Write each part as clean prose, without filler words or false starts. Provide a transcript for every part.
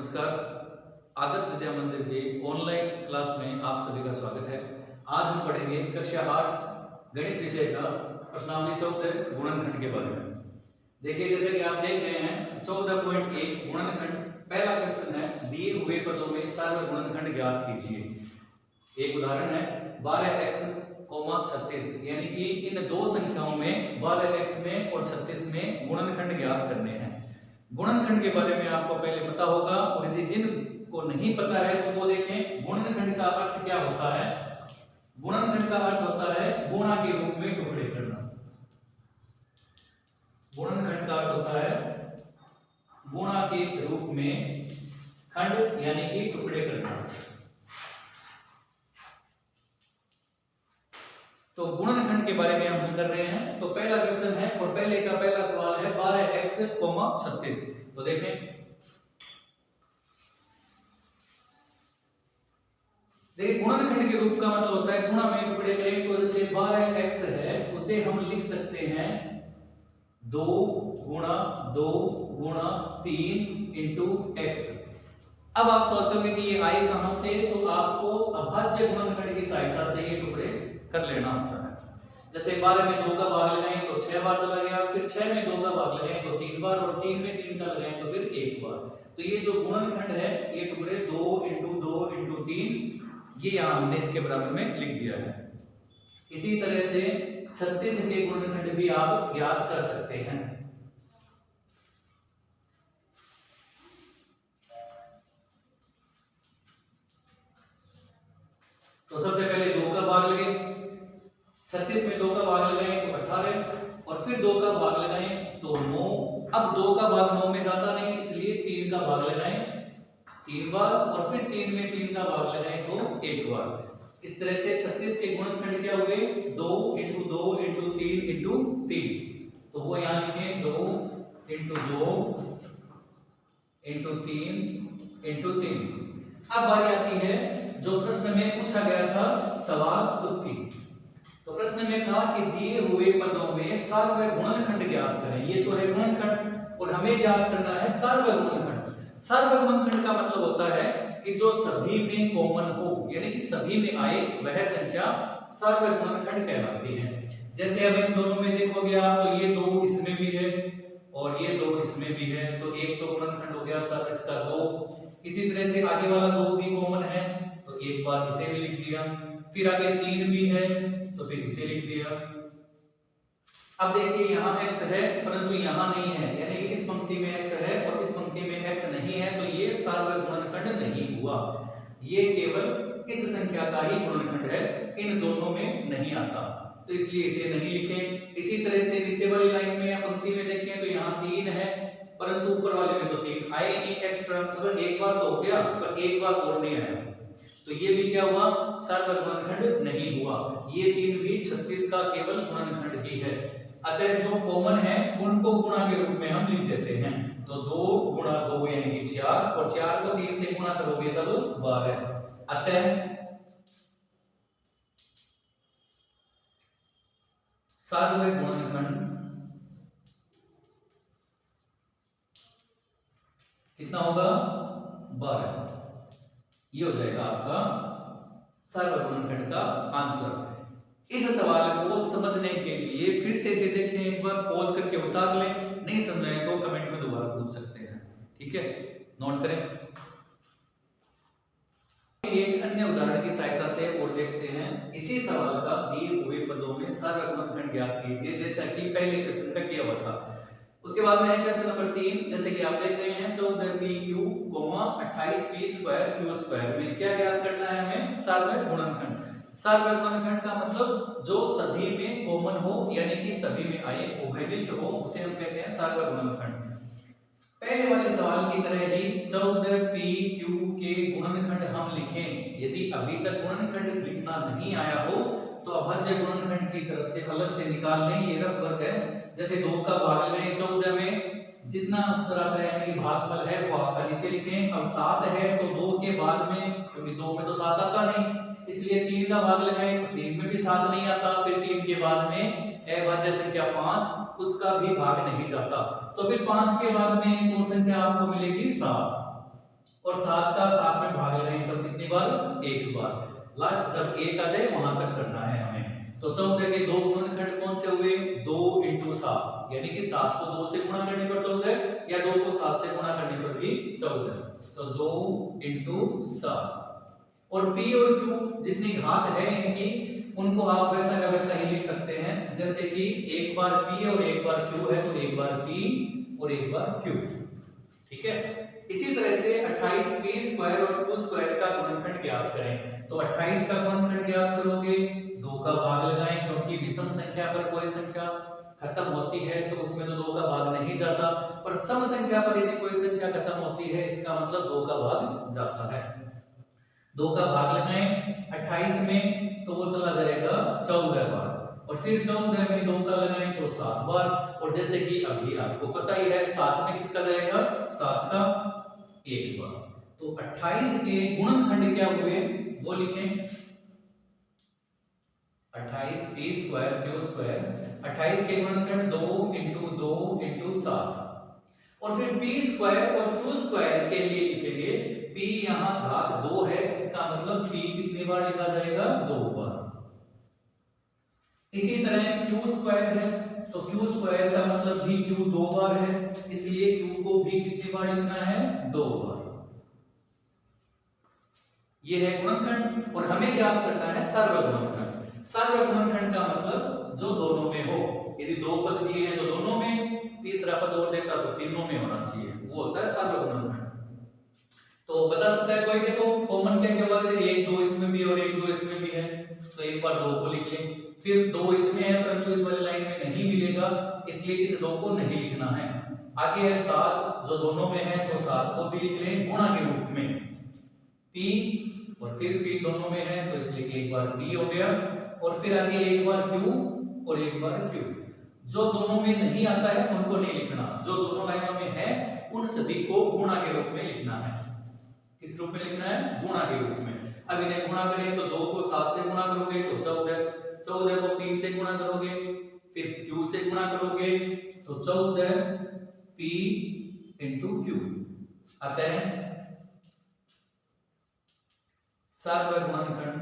नमस्कार। आदर्श विद्या मंदिर के ऑनलाइन क्लास में आप सभी का स्वागत है। आज हम पढ़ेंगे कक्षा 8 गणित विषय का प्रश्नावली 14 गुणनखंड के बारे में। देखिए, जैसे कि आप देख रहे हैं 14.1 गुणनखंड। पहला क्वेश्चन है, दिए हुए पदों में सार्वत्रिक गुणनखंड ज्ञात कीजिए। एक उदाहरण है 12x, 36, यानी कि इन दो संख्याओं में 12x में और 36 में गुणनखंड ज्ञात करने हैं। गुणनखंड के बारे में आपको पहले पता होगा, और यदि जिनको नहीं पता है तो वो देखें। गुणनखंड का अर्थ क्या होता है? गुणनखंड का अर्थ होता है गुणा के रूप में टुकड़े करना। गुणनखंड का अर्थ होता है गुणा के रूप में खंड यानी कि टुकड़े करना। तो गुणनखंड के बारे में हम हल कर रहे हैं। तो पहला क्वेश्चन है और पहले का पहला सवाल है 12x, 36। तो देखें, गुणनखंड के रूप का मतलब होता है गुणा में टुकड़े करें। तो जैसे 12x है उसे हम लिख सकते हैं 2 गुणा 2 गुणा 3 इंटू x। अब आप सोचते होंगे कि ये आए कहां से, तो आपको अभाज्य गुणनखंड की सहायता से ये टुकड़े कर लेना होता है। जैसे 12 में 2 का भाग लगाएं तो 6 बार चला गया, फिर 6 में 2 का भाग लगाएं तो 3 बार, और 3 में 3 का लगाएं तो फिर 1 बार। तो ये जो गुणनखंड है ये टुकड़े 2 इंटू 2 इंटू 3, ये यहां हमने इसके बराबर में लिख दिया है। इसी तरह से 36 के गुणनखंड भी आप ज्ञात कर सकते हैं। तो सबसे पहले 2 का भाग लगे, 36 में 2 का भाग लगाएं तो 18, और फिर 2 का भाग लगाएं तो 9। अब 2 का भाग 9 में जाता नहीं, इसलिए 3 का भाग लगाएं 3 बार, और फिर 3 में 3 का भाग लगाएं तो 1 बार। इस तरह से 36 के गुणनखंड क्या हुए? 2 इंटू 2 इंटू 3 इंटू 3। तो वो यहां लिखें 2 इंटू 2 इंटू 3 इंटू 3। अब बारी आती है जो प्रश्न में पूछा गया था सवाल उसकी। तो प्रश्न में था कि दिए हुए पदों में सार्वत्रिक गुणनखंड ज्ञात करें। ये तो है गुणनखंड, और हमें ज्ञात करना है सार्वत्रिक गुणनखंड। सार्वत्रिक गुणनखंड का मतलब होता है कि जो सभी में कॉमन हो, यानी कि सभी में आए वह संख्या सार्वत्रिक गुणनखंड कहलाती है। जैसे अब इन दोनों में देखोगे आप तो ये 2 इसमें भी है और ये 2 इसमें भी है, तो एक तो गुणनखंड हो गया सर इसका 2। इसी तरह से आगे वाला 2 भी कॉमन है तो एक बार इसे भी लिख दिया, फिर आगे 3 भी है तो फिर इसे लिख दिया। अब देखिए यहाँ x है परंतु यहाँ नहीं है, यानी कि इस पंक्ति में x है और इस पंक्ति में x नहीं है, तो ये सार्वत्रिक गुणनखंड नहीं हुआ। ये केवल इस संख्या का ही गुणनखंड है, इन दोनों में नहीं आता, तो इसलिए इसे नहीं लिखें। इसी तरह से नीचे वाली लाइन में या पंक्ति में देखें तो यहाँ 3 है परंतु ऊपर वाले में तो 3 आए नहीं एक्स्ट्रा, मतलब एक बार तो हो गया पर एक बार और नहीं आया, तो ये भी क्या हुआ? सार्वत्रिक गुणनखंड नहीं हुआ। ये 3 भी 36 का केवल गुणनखंड ही है। अतः जो कॉमन है उनको गुणा के रूप में हम लिख देते हैं। तो 2 गुणा 2 यानी कि 4, और 4 को 3 से गुणा करोगे तब 12। अतः सार्वत्रिक गुणनखंड कितना होगा? 12। ये हो जाएगा आपका सार्वत्रिक गुणनखंड का आंसर। इस सवाल को समझने के लिए फिर से इसे देखें, एक बार पॉज करके उतार लें, नहीं समझे तो कमेंट में दोबारा पूछ सकते हैं, ठीक है? नोट करें। एक अन्य उदाहरण की सहायता से और देखते हैं इसी सवाल का दिए हुए पदों में सार्वत्रिक गुणनखंड ज्ञात कीजिए, जैसा कि पहले क्वेश्चन का किया हुआ था। उसके बाद में है क्वेश्चन नंबर 3, जैसे कि आप देख रहे हैं 14pq, 28p square q square में क्या ज्ञात करना है हमें? सार्वत्रिक गुणनखंड। सार्वत्रिक गुणनखंड का मतलब जो सभी में कॉमन हो, यानी कि सभी में आए उभयनिष्ठ हो, उसे हम कहते हैं सार्वत्रिक गुणनखंड। पहले वाले सवाल की तरह ही 14pq के गुणनखंड हम लिखें। यदि अभी तक गुणनखंड लिखना नहीं आया हो तो अभाज्य गुणनखंड की तरफ से अलग से निकाल लें। ये रफ वर्क है। जैसे 2 का भाग लें 14 में, जितना उत्तर आता है यानी कि भागफल है वो आपका नीचे लिखें। अब 7 है तो 2 के बाद में, क्योंकि 2 में तो 7 आता नहीं, इसलिए 3 का भाग लगाएं तो 3 में भी 7 नहीं आता, फिर 3 के बाद में अभाज्य संख्या 5, उसका भी भाग नहीं जाता, तो फिर 5 के बाद में कौन संख्या आपको मिलेगी? 7। 7 का 7 में भाग लगाएंगे तब कितनी बार? एक बार। लास्ट जब 1 आ जाए वहां तक करना है हमें। तो 14 के दो गुणनखंड कौन से हुए? 2 × 7, यानी कि 7 को 2 से गुणा करने पर 14 या 2 को 7 से गुणा करने पर भी 14। तो 2 × 7। और p और q जितनी घात है इनकी, उनको आप वैसा का वैसा ही लिख सकते हैं। जैसे कि एक बार p और एक बार q है तो एक बार p और एक बार q, ठीक है। इसी तरह से 28p² और q² का गुणनखंड ज्ञात करें। तो 28 का गुणनखंड ज्ञात करोगे, 2 का भाग लगाएं, क्योंकि विषम संख्या पर कोई संख्या खत्म होती है तो उसमें तो 2 का भाग नहीं जाता, पर सम संख्या पर यदि कोई संख्या खत्म होती है इसका मतलब 2 का भाग जाता है। 2 का भाग लगाएं 28 में तो वो चला जाएगा 14 बार, और फिर 14 में 2 का लगाएं तो 7 बार। और जैसे कि अभी आपको पता ही है 7 में किसका जाएगा? 7 का 1 बार। तो 28 के गुणनखंड क्या हुए वो लिखें। 28p² q², 28 के गुणनखंड 2 × 2 × 7, और फिर p² और q² के लिए लिखेंगे p यहां घात 2 है, इसका मतलब p कितनी बार लिखा जाएगा? 2 बार। इसी तरह q² है तो q² का मतलब भी q 2 बार है, इसलिए q को भी कितनी बार लिखना है? 2 बार। ये है गुणनखंड, और हमें ज्ञात करना है सर्वगुणनखंड। सर्वगुणनखंड का मतलब जो दोनों में हो, यदि 2 पद दिए हैं तो दोनों में, तीसरा पद और देता तो तीनों में होना चाहिए, वो होता है सर्वगुणनखंड। तो बता सकता है कोई? देखो कॉमन क्या क्या बात है, 1 2 इसमें भी और 1 2 इसमें भी है, तो एक बार 2 को लिख लें। फिर 2 इसमें है परंतु इस वाली लाइन में नहीं मिलेगा, इसलिए इस 2 को नहीं लिखना है। आगे है 7 जो दोनों में है तो 7 को भी लिख लें गुणा के रूप में। p और फिर p दोनों में है तो इसलिए एक बार p हो गया, और फिर आगे एक बार q और एक बार q। जो दोनों में नहीं आता है उनको नहीं लिखना, जो दोनों लाइनों में है उन सभी को गुणा के रूप में लिखना है। किस रूप में लिखना है? गुणा के रूप में। अब इन्हें गुणा करें तो 2 को 7 से गुणा करोगे तो 14, 14 को p से गुणा करोगे, फिर q से गुणा करोगे तो 14p × q। अतः सर्वगुणनखंड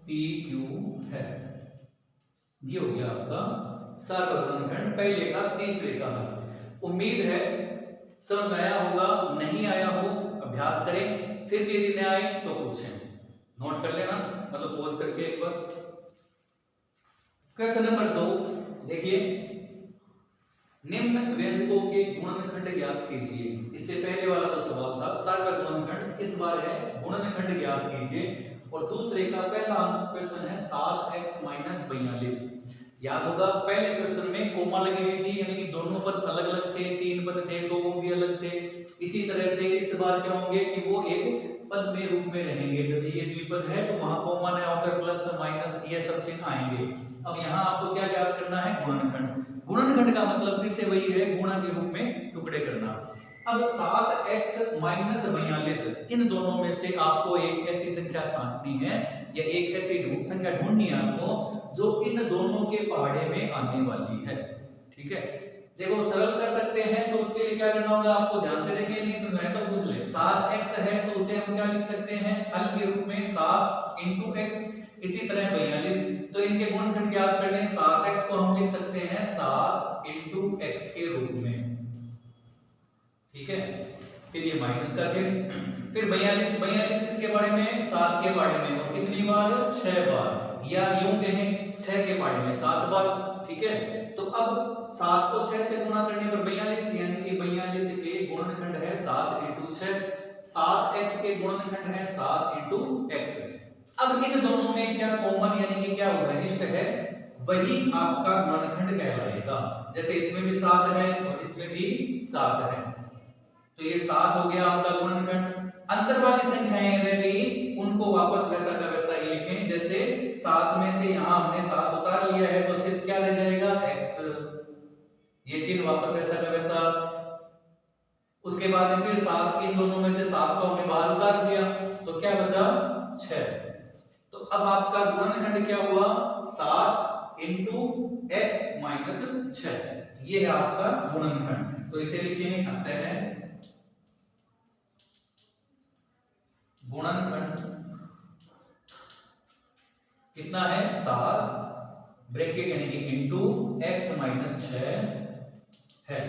PQ है। ये हो गया आपका सर्वगुणनखंड पहले का तीसरे का हल। उम्मीद है समझ में आया होगा, नहीं आया हो अभ्यास करें, फिर भी यदि न आए तो पूछें, नोट कर लेना, मतलब पॉज करके एक बार। क्वेश्चन नंबर 2 देखिए, निम्न व्यंजकों के गुणनखंड ज्ञात कीजिए। इससे पहले वाला तो सवाल था सर्वगुणनखंड, इस बार है गुणनखंड ज्ञात कीजिए। और दूसरे का पहला आंसर क्वेश्चन है 7x - 42। याद होगा पहले क्वेश्चन में कोमा लगी हुई थी, यानी कि दोनों पद अलग अलग थे, 3 पद थे तो वो भी अलग थे। इसी तरह से इस बार क्या होंगे कि वो एक पद में रूप में रहेंगे। जैसे ये द्विपद है तो वहां कोमा न होकर प्लस माइनस ये सब चिन्ह आएंगे। अब यहाँ आपको क्या ज्ञात करना है? गुणनखंड। गुणनखंड का मतलब फिर से वही है, गुणा के रूप में टुकड़े करना। अब 7x - 42 इन दोनों में से आपको एक ऐसी संख्या छांटनी है या एक ऐसी संख्या ढूंढनी है आपको जो इन दोनों के पहाड़े में आने वाली है। ठीक है, देखो सरल कर सकते हैं तो उसके लिए क्या करना होगा आपको, ध्यान से देखिए, नहीं समझ में तो पूछ ले। 7x है तो उसे हम क्या लिख सकते हैं? हल के रूप में 7 × x। इसी तरह 42, तो इनके गुणनखंड ज्ञात करने 7x को हम लिख सकते हैं 7 × x के रूप में। ठीक है, फिर ये माइनस का चिन्ह, फिर 42 इसके बारे में 7 के बारे में, और कितनी बार? 6 बार, या यूं कहें 6 के बारे में 7 बार। ठीक है, तो अब 7 को 6 से गुणा करने पर 42, यानी कि 42 के गुणनखंड है 7 × 6, 7x के गुणनखंड है 7 × x। अब इन दोनों में क्या कॉमन यानी कि क्या घनिष्ठ है, वही आपका गुणनखंड कहलाएगा। जैसे इसमें भी 7 है और इसमें भी 7 है, तो ये 7 हो गया आपका गुणनखंड। अंतर वाली संख्याएं रह गई, उनको वापस वैसा का वैसा ही लिखें। जैसे 7 में से यहां हमने 7 उतार लिया है तो सिर्फ क्या रह जाएगा? x। ये चिन्ह वापस वैसा का वैसा। उसके बाद में फिर 7, इन दोनों में से 7 को हमने बाहर उतार दिया तो क्या बचा? 6। तो अब आपका गुणनखंड क्या हुआ? 7 × x - माइनस 6। ये है आपका गुणनखंड। तो इसे लिखेंगे अतः गुणनखंड कितना है 7 ब्रैकेट यानी कि इनटू x माइनस 6 है।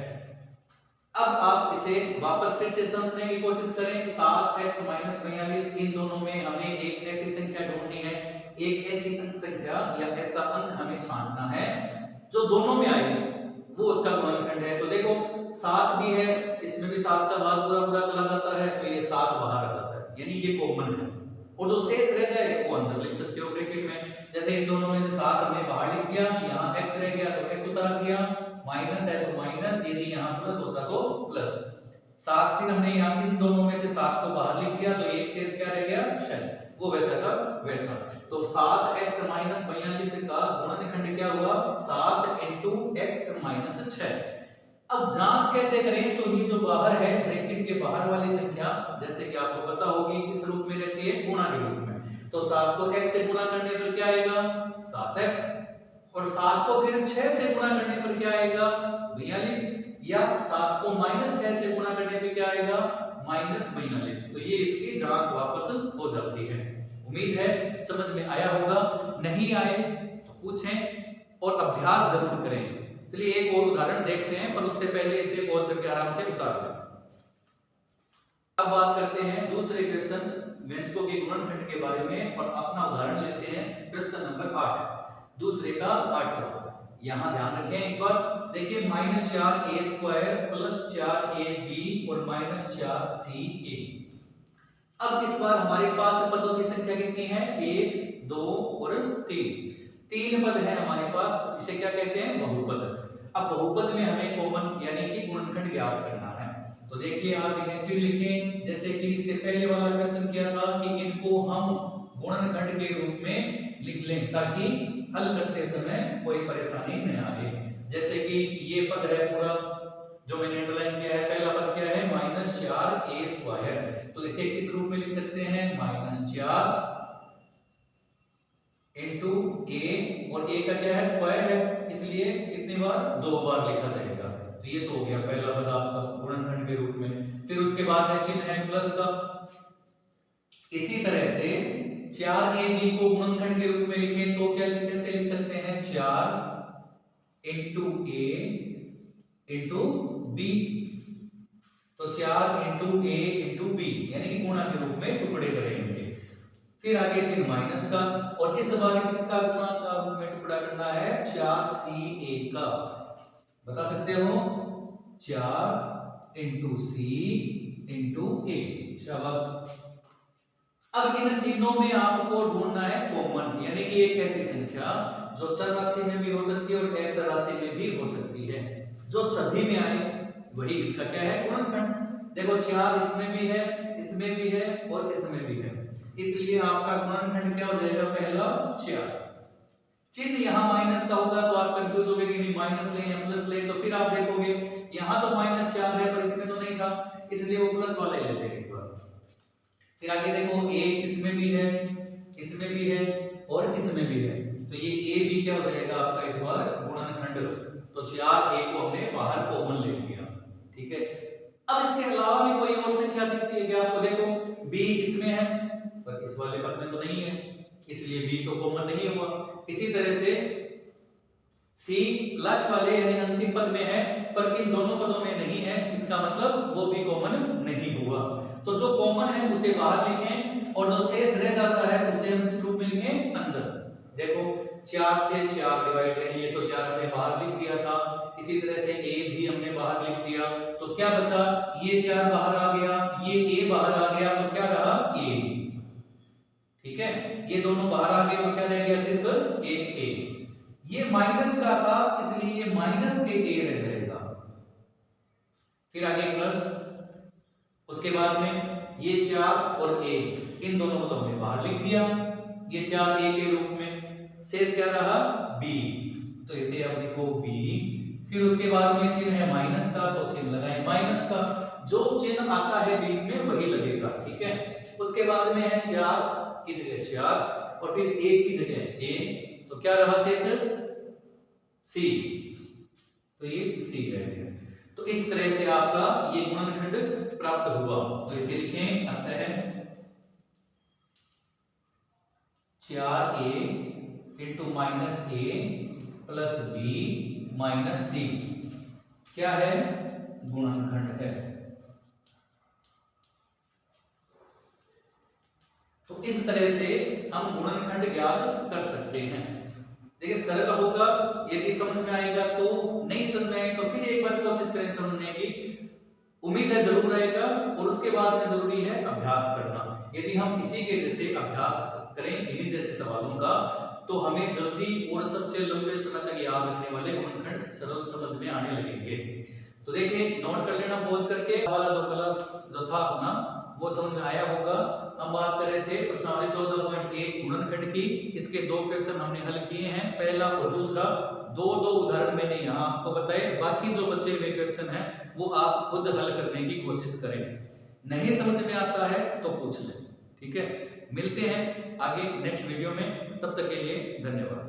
अब आप इसे वापस फिर से समझने की कोशिश करें। 7x माइनस 42 इन दोनों में हमें एक ऐसी संख्या ढूंढनी है, एक ऐसी अंक संख्या या ऐसा अंक हमें छांटना है जो दोनों में आए वो उसका गुणनखंड है। तो देखो 7 भी है, इसमें भी 7 का भाग पूरा पूरा चला जाता है तो ये 7 बाहर आ जाता है यानी ये कॉमन है, और जो शेष रह जाए वो अंदर लिख सकते हो ब्रैकेट में। जैसे इन दोनों में से 7 हमने बाहर लिख दिया, यहाँ x रह गया तो x उतार दिया, माइनस है तो माइनस, यदि यहाँ प्लस होता तो प्लस। 7 फिर हमने यहाँ इन दोनों में से 7 को बाहर लिख दिया तो एक शेष क्या रह गया 6, वो वैसा का वैसा। तो 7x माइनस 42 का गुणनखंड क्या हुआ 7 इंटू x माइनस 6। अब जांच कैसे करें, तो ये जो बाहर है ब्रैकेट के बाहर वाली संख्या जैसे कि आपको पता होगी किस रूप में रहती है, गुणा के रूप में। तो 7 को x से गुणा करने पर क्या आएगा 7x, और 7 को फिर 6 से गुणा करने पर क्या आएगा 42, या 7 को माइनस 6 से गुणा करने पर क्या आएगा माइनस 42। तो ये इसकी जांच वापस हो जाती है। उम्मीद है समझ में आया होगा, नहीं आए तो पूछें और अभ्यास जरूर करें। चलिए एक और उदाहरण देखते हैं, पर उससे पहले इसे पॉज करके आराम से उतार लें। अब बात करते हैं दूसरे क्वेश्चन व्यंजकों के गुणनखंड के बारे में, और अपना उदाहरण लेते हैं प्रश्न नंबर 8 दूसरे का 8वां। यहां ध्यान रखें एक बार, देखिए -4a² प्लस 4ab और -4ca। अब इस बार हमारे पास पदों की संख्या कितनी है 1 2 और 3 पद है हमारे पास, इसे क्या कहते हैं बहुपद। अब बहुपद में हमें कॉमन यानी कि गुणनखंड ज्ञात करना है। तो देखिए आप इन्हें फिर लिखें जैसे कि इससे पहले वाला क्वेश्चन किया था कि इनको हम गुणनखंड के रूप में लिख लें ताकि हल करते समय कोई परेशानी न आए। जैसे कि ये पद है पूरा जो मैंने अंडरलाइन किया है, पहला पद क्या है -4a², तो इसे किस रूप में लिख सकते हैं -4 इंटू a, और a का क्या है स्क्वायर है इसलिए कितनी बार 2 बार लिखा जाएगा। तो ये तो हो गया पहला पद आपका गुणनखंड के रूप में। फिर उसके बाद में चिन्ह है प्लस का। इसी तरह से 4ab को गुणनखंड के रूप में लिखें तो क्या कैसे लिख सकते हैं 4 इंटू a इंटू b, तो 4 इंटू a इंटू b यानी कि गुणा के रूप में टुकड़े करेंगे। फिर आगे चिन्ह माइनस का, और इस बार किसका गुणा का रूप में टुकड़ा करना है 4ca का। बता सकते हो 4 इंटू c इंटू a। शाबाश। अब इन तीनों में आपको ढूंढना है कॉमन, यानी कि एक ऐसी संख्या जो चर राशि में भी हो सकती है और अचर राशि में भी हो सकती है, जो सभी में आए वही इसका क्या है गुणनखंड। देखो 4 इसमें भी है, इसमें भी है और इसमें भी है, इसलिए आपका गुणनखंड क्या हो जाएगा पहला 4। चिन्ह यहाँ माइनस का होगा तो आप कंफ्यूज हो गए कि नहीं माइनस लें या प्लस लें, तो फिर आप देखोगे यहाँ तो -4 है पर इसमें तो नहीं था इसलिए वो प्लस वाले लेते हैं एक बार। फिर आगे देखो a इसमें भी है, इसमें भी है और इसमें भी है, तो ये a भी क्या हो जाएगा आपका इस बार गुणनखंड। तो 4a को हमने बाहर कॉमन ले लिया, ठीक है। अब इसके अलावा भी कोई और संख्या दिखती है क्या आपको, देखो b इसमें है पर इस वाले पद में तो नहीं है इसलिए b तो कॉमन नहीं हुआ। इसी तरह से c लास्ट वाले यानी अंतिम पद में है पर इन दोनों पदों में नहीं है, इसका मतलब वो भी कॉमन नहीं हुआ। तो जो कॉमन है उसे बाहर लिखें और जो शेष रह जाता है उसे हम किस रूप में लिखें अंदर। देखो 4 से 4 डिवाइड यानी ये तो 4 हमने बाहर लिख दिया था, इसी तरह से a भी हमने बाहर लिख दिया, तो क्या बचा ये 4 बाहर आ गया, ये a बाहर आ गया, तो क्या रहा a, ठीक है। ये दोनों बाहर आ गए तो क्या रह गया सिर्फ एक a। ये माइनस का था इसलिए ये माइनस के a रह जाएगा। फिर आगे प्लस, उसके बाद में ये 4 और a इन दोनों को तो हमने बाहर लिख दिया, ये 4 a के रूप में, शेष क्या रहा b, तो इसे अब लिखो b। फिर उसके बाद में चिन्ह है माइनस का तो चिन्ह लगाएं माइनस का, जो चिन्ह आता है बीच में वही लगेगा, ठीक है। उसके बाद में है 4 की जगह 4 और फिर a की जगह a, तो क्या रहा शेष c, तो ये सी रह गया। तो इस तरह से आपका ये गुणनखंड प्राप्त हुआ। तो इसे लिखें, अतः 4a इंटू माइनस ए प्लस बी माइनस सी क्या है, गुणनखंड है। तो इस तरह से हम गुणनखंड ज्ञात कर सकते हैं। देखिए सरल होगा, यदि समझ में आएगा तो, नहीं समझ में आए तो फिर एक बार कोशिश करें समझने की। उम्मीद है जरूर आएगा, और उसके बाद में जरूरी है अभ्यास करना। यदि हम इसी के जैसे अभ्यास करें इन्हीं जैसे सवालों का, तो हमें जल्दी और सबसे लंबे समय तक याद रखने वाले गुणनखंड सरल समझ में आने लगेंगे। तो देखिए नोट कर लेना पॉज करके, वाला जो क्लास जो था अपना वो समझ में आया होगा। हम बात कर रहे थे प्रश्नावली 14.1 गुणनखंड की। इसके दो क्वेश्चन हमने हल किए हैं, पहला और दूसरा। दो उदाहरण मैंने यहाँ आपको बताए, बाकी जो बचे हुए क्वेश्चन हैं वो आप खुद हल करने की कोशिश करें। नहीं समझ में आता है तो पूछ लें, ठीक है। मिलते हैं आगे नेक्स्ट वीडियो में, तब तक के लिए धन्यवाद।